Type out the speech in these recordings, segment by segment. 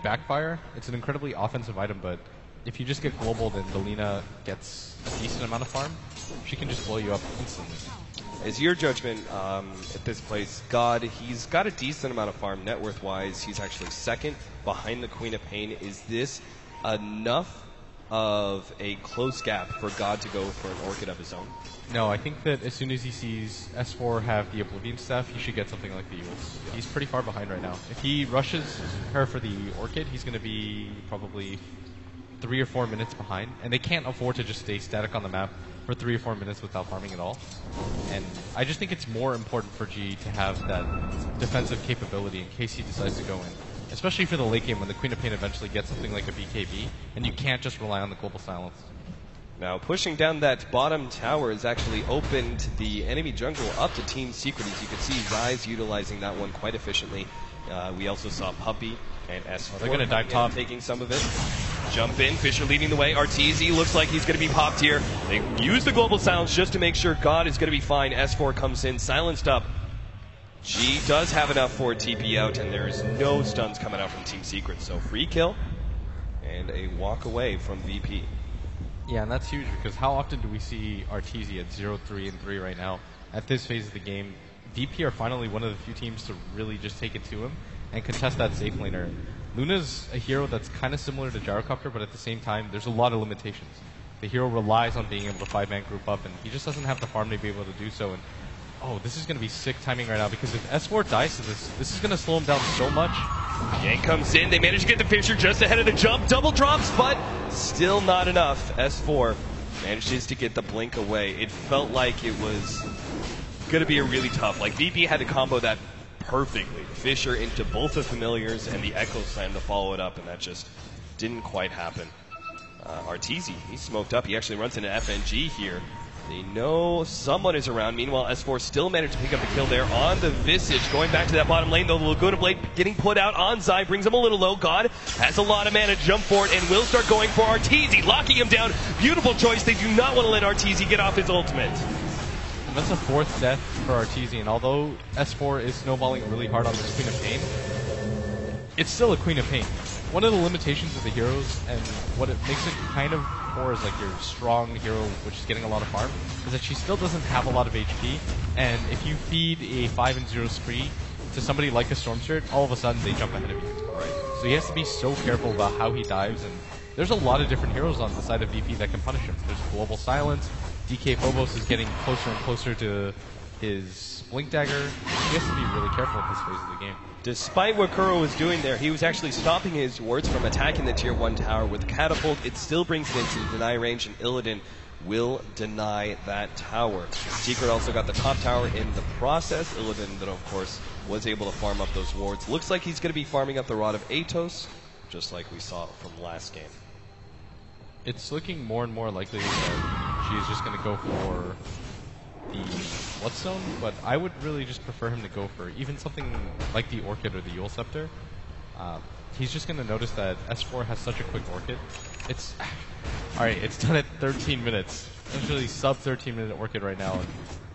backfire. It's an incredibly offensive item, but if you just get global, then Delina gets a decent amount of farm. She can just blow you up instantly. As your judgment at this place, God, he's got a decent amount of farm net worth-wise. He's actually second behind the Queen of Pain. Is this enough of a close gap for God to go for an Orchid of his own? No, I think that as soon as he sees S4 have the Oblivion Staff, he should get something like the Yules. He's pretty far behind right now. If he rushes her for the Orchid, he's going to be probably 3 or 4 minutes behind, and they can't afford to just stay static on the map for 3 or 4 minutes without farming at all. And I just think it's more important for G to have that defensive capability in case he decides to go in. Especially for the late game when the Queen of Pain eventually gets something like a BKB, and you can't just rely on the global silence. Now pushing down that bottom tower has actually opened the enemy jungle up to Team Secret. As you can see, Rise utilizing that one quite efficiently. We also saw Puppey and S4 they're going to dive top, taking some of it. Jump in, Fisher leading the way. Arteezy looks like he's going to be popped here. They use the global silence just to make sure God is going to be fine. S4 comes in, silenced up. G does have enough for a TP out, and there's no stuns coming out from Team Secret. So free kill and a walk away from VP. Yeah, and that's huge because how often do we see Arteezy at 0-3 and 3 right now? At this phase of the game, VP are finally one of the few teams to really just take it to him and contest that safe laner. Luna's a hero that's kind of similar to Gyrocopter, but at the same time, there's a lot of limitations. The hero relies on being able to 5-man group up, and he just doesn't have the farm to be able to do so. And oh, this is going to be sick timing right now because if S4 dies to this is going to slow him down so much. Yank comes in, they manage to get the Fisher just ahead of the jump, double drops, but still not enough. S4 manages to get the blink away. It felt like it was going to be a really tough, like VP had to combo that perfectly. Fisher into both the familiars and the Echo Slam to follow it up, and that just didn't quite happen. Arteezy, he's smoked up. He actually runs into FNG here. They know someone is around. Meanwhile, S4 still managed to pick up the kill there on the Visage. Going back to that bottom lane, though, the Laguna Blade getting put out on Zai, brings him a little low. God has a lot of mana, jump for it, and will start going for Arteezy, locking him down. Beautiful choice. They do not want to let Arteezy get off his ultimate. And that's a 4th death for Arteezy, and although S4 is snowballing really hard on this Queen of Pain, it's still a Queen of Pain. One of the limitations of the heroes, and what it makes it kind of more as like your strong hero, which is getting a lot of farm, is that she still doesn't have a lot of HP, and if you feed a 5-0 spree to somebody like a Stormshirt, all of a sudden they jump ahead of you. Right. So he has to be so careful about how he dives, and there's a lot of different heroes on the side of VP that can punish him. There's Global Silence, DK Phobos is getting closer and closer to his Blink Dagger. He has to be really careful at this phase of the game. Despite what Kuro was doing there, he was actually stopping his wards from attacking the tier 1 tower with Catapult. It still brings it into deny range, and Illidan will deny that tower. Secret also got the top tower in the process. Illidan, that of course, was able to farm up those wards. Looks like he's going to be farming up the Rod of Atos, just like we saw from last game. It's looking more and more likely that she is just going to go for the Bloodstone, but I would really just prefer him to go for even something like the Orchid or the Yule Scepter. He's just going to notice that S4 has such a quick Orchid. It's alright, it's done at 13 minutes. Essentially sub 13 minute Orchid right now, and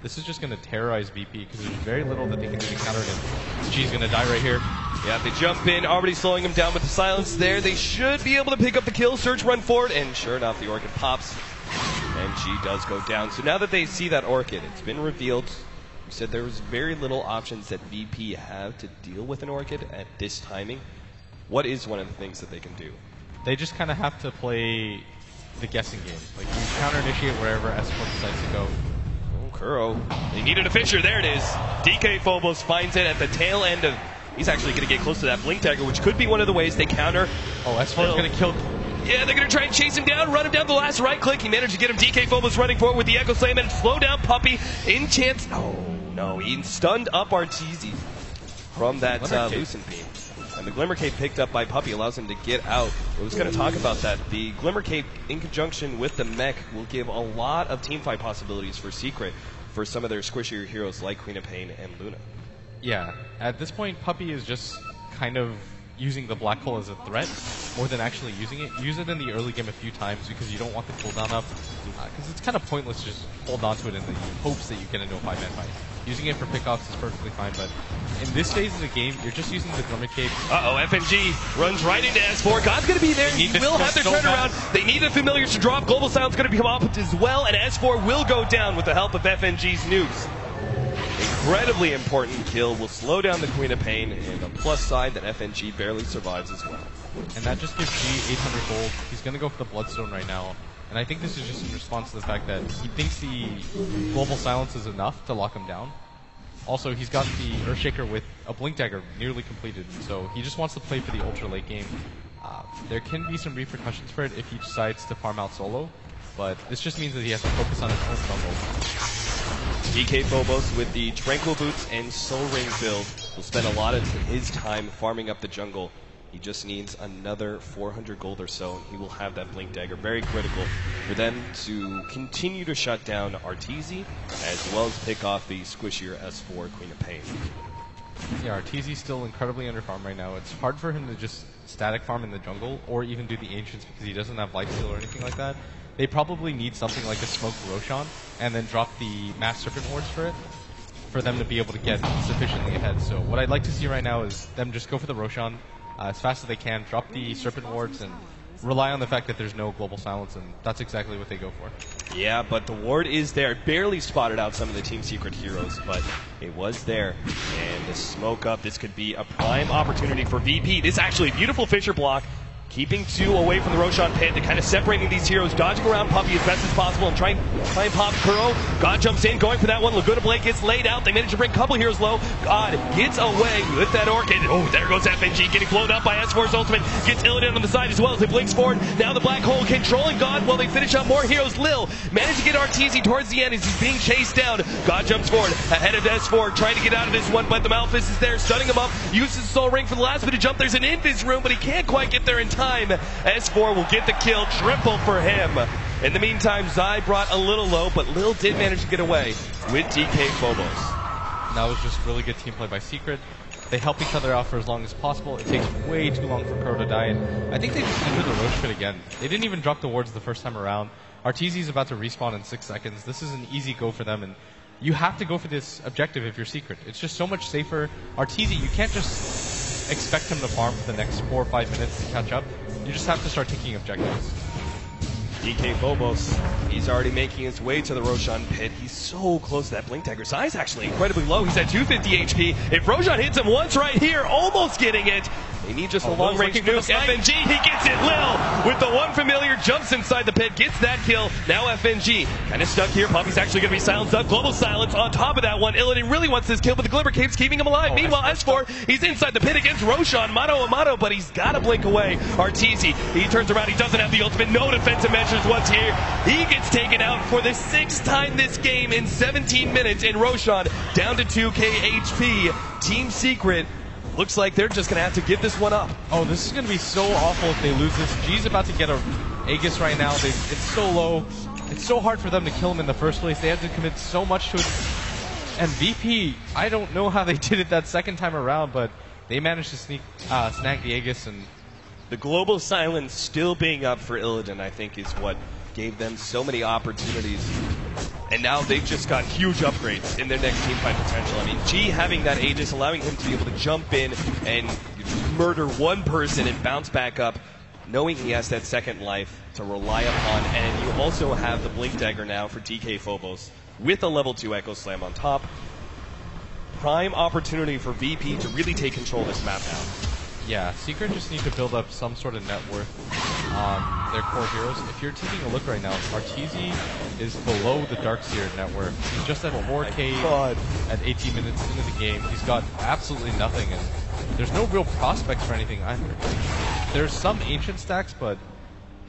this is just going to terrorize VP because there's very little that they can do to counter him. G's going to die right here. Yeah, they jump in, already slowing him down with the silence there. They should be able to pick up the kill. Search, run forward, and sure enough, the Orchid pops. And G does go down. So now that they see that Orchid, it's been revealed. You said there was very little options that VP have to deal with an Orchid at this timing. What is one of the things that they can do? They just kind of have to play the guessing game. Like, you counter-initiate wherever S4 decides to go. Oh, Kuro. They needed a Fisher. There it is. DK Phobos finds it at the tail end of... He's actually going to get close to that Blink Dagger, which could be one of the ways they counter. Oh, S4 is going to kill... Yeah, they're going to try and chase him down, run him down the last right click. He managed to get him. DK Phobos running forward with the Echo Slam and slow down Puppey. In chance... Oh, no. He stunned up Arteezy from that Lucent Beam. And the Glimmer Cape picked up by Puppey allows him to get out. I was going to talk about that. The Glimmer Cape, in conjunction with the mech, will give a lot of teamfight possibilities for Secret for some of their squishier heroes like Queen of Pain and Luna. Yeah. At this point, Puppey is just kind of using the black hole as a threat more than actually using it. Use it in the early game a few times because you don't want the cooldown up. Because it's kind of pointless to just hold on to it in the hopes that you get into a 5-man fight. Using it for pickoffs is perfectly fine, but in this phase of the game, you're just using the Drummond Cape. Uh-oh, FNG runs right into S4. God's going to be there. He will have their turnaround. They need the familiars to drop. Global Silence going to become up as well, and S4 will go down with the help of FNG's nukes. Incredibly important kill will slow down the Queen of Pain, and a plus side that FNG barely survives as well. And that just gives G 800 gold. He's going to go for the Bloodstone right now. And I think this is just in response to the fact that he thinks the Global Silence is enough to lock him down. Also, he's got the Earthshaker with a Blink Dagger nearly completed, so he just wants to play for the ultra late game. There can be some repercussions for it if he decides to farm out solo, but this just means that he has to focus on his own jungle. DK Phobos with the Tranquil Boots and Soul Ring build will spend a lot of his time farming up the jungle. He just needs another 400 gold or so. He will have that Blink Dagger. Very critical for them to continue to shut down Arteezy, as well as pick off the squishier S4 Queen of Pain. Yeah, Arteezy's still incredibly underfarmed right now. It's hard for him to just static farm in the jungle, or even do the Ancients because he doesn't have Lifesteal or anything like that. They probably need something like a Smoked Roshan, and then drop the Mass Serpent Wards for it, for them to be able to get sufficiently ahead. So what I'd like to see right now is them just go for the Roshan, as fast as they can, drop the Serpent Wards, and rely on the fact that there's no Global Silence, and that's exactly what they go for. Yeah, but the ward is there. Barely spotted out some of the Team Secret heroes, but it was there. And the smoke up, this could be a prime opportunity for VP. This is actually a beautiful Fisher block. Keeping two away from the Roshan pit, to kind of separating these heroes, dodging around Puppey as best as possible, and try and pop Kuro. God jumps in, going for that one. Laguna Blade gets laid out. They manage to bring a couple heroes low. God gets away with that Orchid. Oh, there goes FNG, getting blown up by S4's ultimate. Gets Illidan on the side as well as he blinks forward. Now the Black Hole controlling God while they finish up more heroes. Lil managed to get Arteezy towards the end as he's being chased down. God jumps forward ahead of S4, trying to get out of this one, but the Malphus is there, stunning him up. Uses Soul Ring for the last bit of jump. There's an Invis room, but he can't quite get there in time. S4 will get the kill, triple for him. In the meantime, Zai brought a little low, but Lil did manage to get away with DK Phobos. That was just really good team play by Secret. They help each other out for as long as possible. It takes way too long for Kuro to die, and I think they just entered the Roche pit again. They didn't even drop the wards the first time around. Arteezy's about to respawn in 6 seconds. This is an easy go for them, and you have to go for this objective if you're Secret. It's just so much safer. Arteezy, you can't just expect him to farm for the next 4 or 5 minutes to catch up. You just have to start taking objectives. DK Phobos, he's already making his way to the Roshan pit. He's so close to that Blink Dagger. Zai's actually incredibly low. He's at 250 HP. If Roshan hits him once right here, almost getting it. They need just a long-range nuke. FNG, he gets it. Lil, with the one familiar, jumps inside the pit, gets that kill. Now FNG, kind of stuck here. Puppey's actually going to be silenced up. Global Silence on top of that one. Illidan really wants this kill, but the Glimmer Cape's keeping him alive. Meanwhile, S4, he's inside the pit against Roshan. Mano a mano, but he's got to blink away. Arteezy, he turns around. He doesn't have the ultimate. No defensive measures once here. He gets taken out for the 6th time this game in 17 minutes. And Roshan down to 2k HP. Team Secret, looks like they're just going to have to give this one up. Oh, this is going to be so awful if they lose this. G's about to get a Aegis right now. It's so low. It's so hard for them to kill him in the first place. They had to commit so much to it. And VP, I don't know how they did it that second time around, but they managed to snag the Aegis. And the Global Silence still being up for Illidan, I think, is what gave them so many opportunities. And now they've just got huge upgrades in their next teamfight potential. I mean, G having that Aegis, allowing him to be able to jump in and murder one person and bounce back up, knowing he has that second life to rely upon. And you also have the Blink Dagger now for DK Phobos with a level 2 Echo Slam on top. Prime opportunity for VP to really take control of this map now. Yeah, Secret just need to build up some sort of net worth on their core heroes. If you're taking a look right now, Arteezy is below the Darkseer net worth. He's just at 4k at 18 minutes into the game. He's got absolutely nothing, and there's no real prospects for anything either. There's some Ancient stacks, but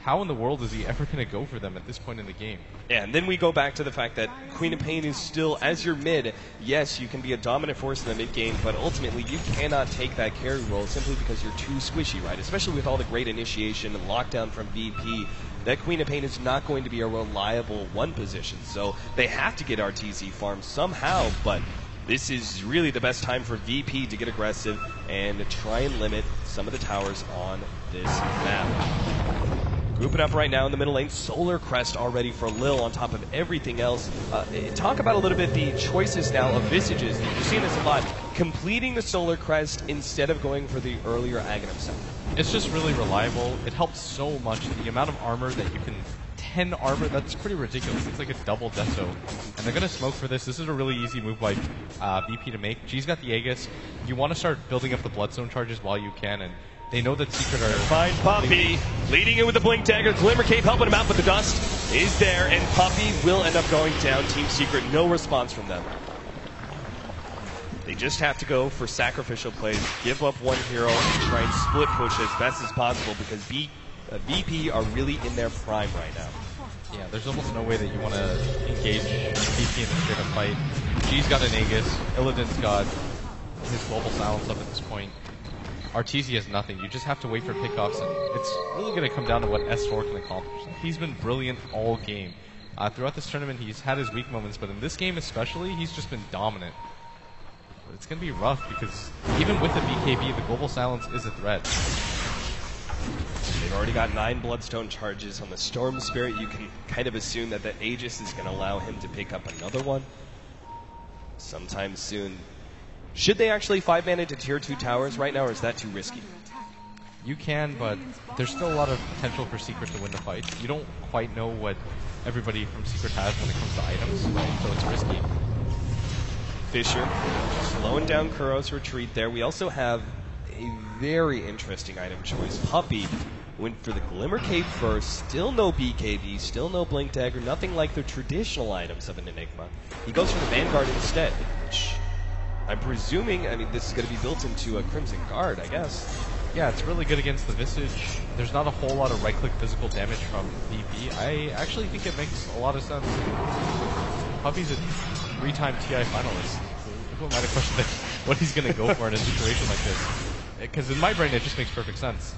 how in the world is he ever going to go for them at this point in the game? Yeah, and then we go back to the fact that Queen of Pain is still, as your mid, yes, you can be a dominant force in the mid game, but ultimately you cannot take that carry role simply because you're too squishy, right? Especially with all the great initiation and lockdown from VP. That Queen of Pain is not going to be a reliable one position, so they have to get Arteezy farmed somehow, but this is really the best time for VP to get aggressive and try and limit some some of the towers on this map. Grouping up right now in the middle lane, Solar Crest already for Lil on top of everything else. Talk about a little bit the choices now of Visages. You're seeing this a lot. Completing the Solar Crest instead of going for the earlier Aghanim set. It's just really reliable. It helps so much. The amount of armor that you can 10 armor, that's pretty ridiculous. It's like a double deso. And they're going to smoke for this. This is a really easy move by VP to make. G's got the Aegis. You want to start building up the Bloodstone charges while you can, and they know that Secret are... Find Puppey, leading in with the Blink Dagger. Glimmer Cape helping him out, but the dust is there, and Puppey will end up going down. Team Secret, no response from them. They just have to go for sacrificial plays, give up one hero, and try and split push as best as possible because VP are really in their prime right now. Yeah, there's almost no way that you want to engage VP in a straight up fight. G's got an Aegis, Illidan's got his global silence up at this point. Arteezy has nothing. You just have to wait for pickoffs, and it's really going to come down to what S4 can accomplish. He's been brilliant all game. Throughout this tournament, he's had his weak moments, but in this game especially, he's just been dominant. But it's going to be rough because even with the BKB, the global silence is a threat. They've already got 9 Bloodstone charges on the Storm Spirit. You can kind of assume that the Aegis is going to allow him to pick up another one sometime soon. Should they actually 5-man into tier 2 towers right now, or is that too risky? You can, but there's still a lot of potential for Secret to win the fight. You don't quite know what everybody from Secret has when it comes to items, so it's risky. Fisher slowing down Kuro's retreat there. We also have a very interesting item choice. Puppey went for the Glimmer Cape first. Still no BKB, still no Blink Dagger, nothing like the traditional items of an Enigma. He goes for the Vanguard instead, which I'm presuming, I mean, this is going to be built into a Crimson Guard, I guess. Yeah, it's really good against the Visage. There's not a whole lot of right-click physical damage from VP. I actually think it makes a lot of sense. Puppey's a 3-time TI finalist. Who might have questioned what he's going to go for in a situation like this? Because in my brain, it just makes perfect sense.